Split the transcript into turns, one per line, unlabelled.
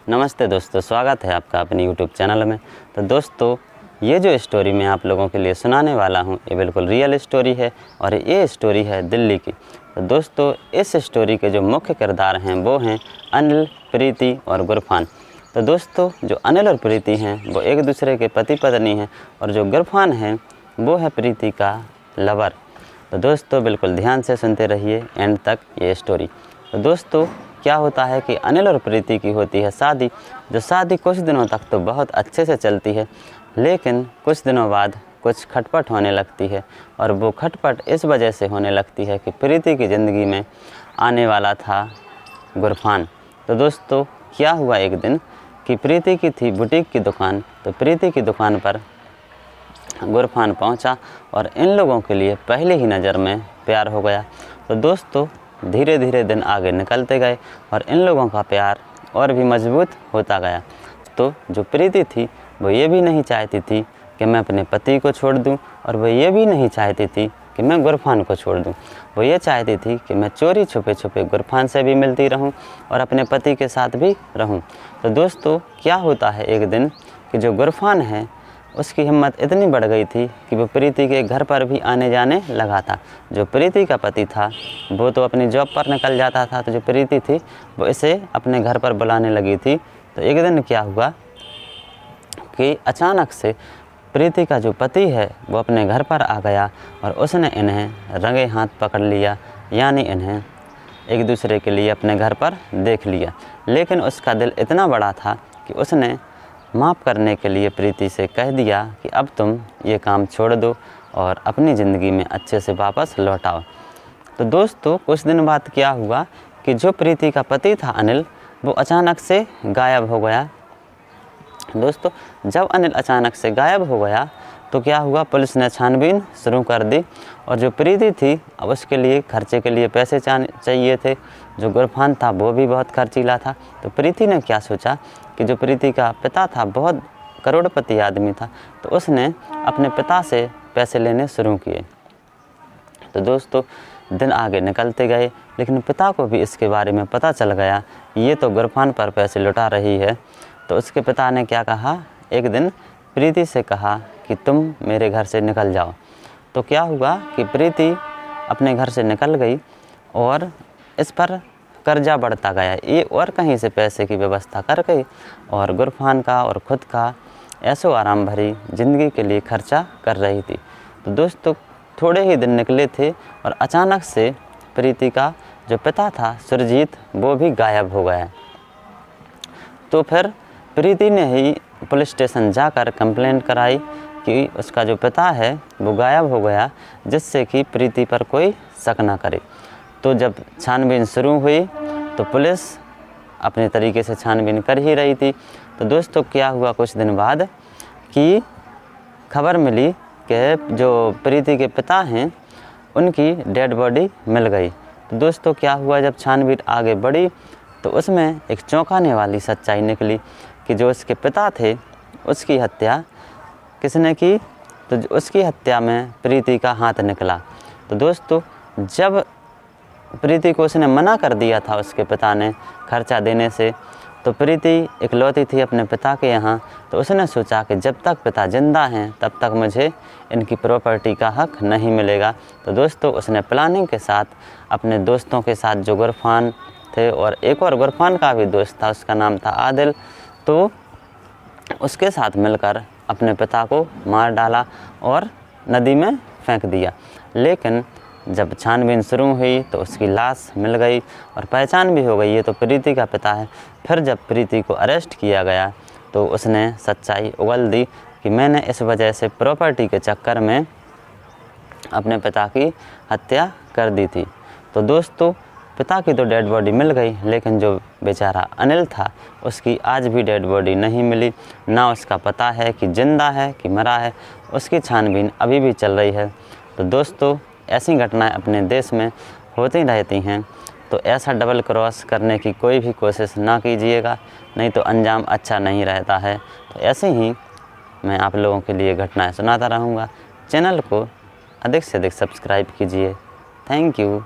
नमस्ते दोस्तों, स्वागत है आपका अपनी YouTube चैनल में। तो दोस्तों, ये जो स्टोरी मैं आप लोगों के लिए सुनाने वाला हूँ ये बिल्कुल रियल स्टोरी है और ये स्टोरी है दिल्ली की। तो दोस्तों, इस स्टोरी के जो मुख्य किरदार हैं वो हैं अनिल, प्रीति और गुरफान। तो दोस्तों, जो अनिल और प्रीति हैं वो एक दूसरे के पति पत्नी हैं और जो गुरफान है वो है प्रीति का लवर। तो दोस्तों, बिल्कुल ध्यान से सुनते रहिए एंड तक ये स्टोरी। तो दोस्तों, क्या होता है कि अनिल और प्रीति की होती है शादी। जो शादी कुछ दिनों तक तो बहुत अच्छे से चलती है, लेकिन कुछ दिनों बाद कुछ खटपट होने लगती है और वो खटपट इस वजह से होने लगती है कि प्रीति की ज़िंदगी में आने वाला था गुरफान। तो दोस्तों, क्या हुआ एक दिन कि प्रीति की थी बुटीक की दुकान। तो प्रीति की दुकान पर गुरफान पहुंचा और इन लोगों के लिए पहले ही नज़र में प्यार हो गया। तो दोस्तों, धीरे धीरे दिन आगे निकलते गए और इन लोगों का प्यार और भी मजबूत होता गया। तो जो प्रीति थी वो ये भी नहीं चाहती थी कि मैं अपने पति को छोड़ दूं और वो ये भी नहीं चाहती थी कि मैं गुरफान को छोड़ दूं। वो ये चाहती थी कि मैं चोरी छुपे छुपे गुरफान से भी मिलती रहूं और अपने पति के साथ भी रहूं। तो दोस्तों, क्या होता है एक दिन कि जो गुरफान है उसकी हिम्मत इतनी बढ़ गई थी कि वो प्रीति के घर पर भी आने जाने लगा था। जो प्रीति का पति था वो तो अपनी जॉब पर निकल जाता था, तो जो प्रीति थी वो इसे अपने घर पर बुलाने लगी थी। तो एक दिन क्या हुआ कि अचानक से प्रीति का जो पति है वो अपने घर पर आ गया और उसने इन्हें रंगे हाथ पकड़ लिया, यानी इन्हें एक दूसरे के लिए अपने घर पर देख लिया। लेकिन उसका दिल इतना बड़ा था कि उसने माफ़ करने के लिए प्रीति से कह दिया कि अब तुम ये काम छोड़ दो और अपनी ज़िंदगी में अच्छे से वापस लौट आओ। तो दोस्तों, कुछ दिन बाद क्या हुआ कि जो प्रीति का पति था अनिल, वो अचानक से गायब हो गया। दोस्तों, जब अनिल अचानक से गायब हो गया तो क्या हुआ, पुलिस ने छानबीन शुरू कर दी और जो प्रीति थी अब उसके लिए खर्चे के लिए पैसे चाहिए थे। जो गुरफान था वो भी बहुत खर्चीला था। तो प्रीति ने क्या सोचा कि जो प्रीति का पिता था बहुत करोड़पति आदमी था, तो उसने अपने पिता से पैसे लेने शुरू किए। तो दोस्तों, दिन आगे निकलते गए, लेकिन पिता को भी इसके बारे में पता चल गया ये तो गुरफान पर पैसे लुटा रही है। तो उसके पिता ने क्या कहा, एक दिन प्रीति से कहा कि तुम मेरे घर से निकल जाओ। तो क्या हुआ कि प्रीति अपने घर से निकल गई और इस पर कर्जा बढ़ता गया। ये और कहीं से पैसे की व्यवस्था कर गई और गुरफान का और ख़ुद का ऐशो आराम भरी ज़िंदगी के लिए खर्चा कर रही थी। तो दोस्तों, थोड़े ही दिन निकले थे और अचानक से प्रीति का जो पिता था सुरजीत, वो भी गायब हो गया। तो फिर प्रीति ने ही पुलिस स्टेशन जाकर कंप्लेंट कराई कि उसका जो पिता है वो गायब हो गया, जिससे कि प्रीति पर कोई शक ना करे। तो जब छानबीन शुरू हुई तो पुलिस अपने तरीके से छानबीन कर ही रही थी। तो दोस्तों, क्या हुआ कुछ दिन बाद कि खबर मिली कि जो प्रीति के पिता हैं उनकी डेड बॉडी मिल गई। तो दोस्तों, क्या हुआ, जब छानबीन आगे बढ़ी तो उसमें एक चौंकाने वाली सच्चाई निकली कि जो उसके पिता थे उसकी हत्या किसने की, तो उसकी हत्या में प्रीति का हाथ निकला। तो दोस्तों, जब प्रीति को उसने मना कर दिया था उसके पिता ने खर्चा देने से, तो प्रीति इकलौती थी अपने पिता के यहाँ। तो उसने सोचा कि जब तक पिता जिंदा हैं तब तक मुझे इनकी प्रॉपर्टी का हक नहीं मिलेगा। तो दोस्तों, उसने प्लानिंग के साथ अपने दोस्तों के साथ, जो गुरफान थे और एक और गुरफान का भी दोस्त था, उसका नाम था आदिल, तो उसके साथ मिलकर अपने पिता को मार डाला और नदी में फेंक दिया। लेकिन जब छानबीन शुरू हुई तो उसकी लाश मिल गई और पहचान भी हो गई, ये तो प्रीति का पिता है। फिर जब प्रीति को अरेस्ट किया गया तो उसने सच्चाई उगल दी कि मैंने इस वजह से प्रॉपर्टी के चक्कर में अपने पिता की हत्या कर दी थी। तो दोस्तों, पिता की तो डेड बॉडी मिल गई, लेकिन जो बेचारा अनिल था उसकी आज भी डेड बॉडी नहीं मिली। ना उसका पता है कि जिंदा है कि मरा है, उसकी छानबीन अभी भी चल रही है। तो दोस्तों, ऐसी घटनाएं अपने देश में होती रहती हैं। तो ऐसा डबल क्रॉस करने की कोई भी कोशिश ना कीजिएगा, नहीं तो अंजाम अच्छा नहीं रहता है। तो ऐसे ही मैं आप लोगों के लिए घटनाएं सुनाता रहूँगा। चैनल को अधिक से अधिक सब्सक्राइब कीजिए। Thank you.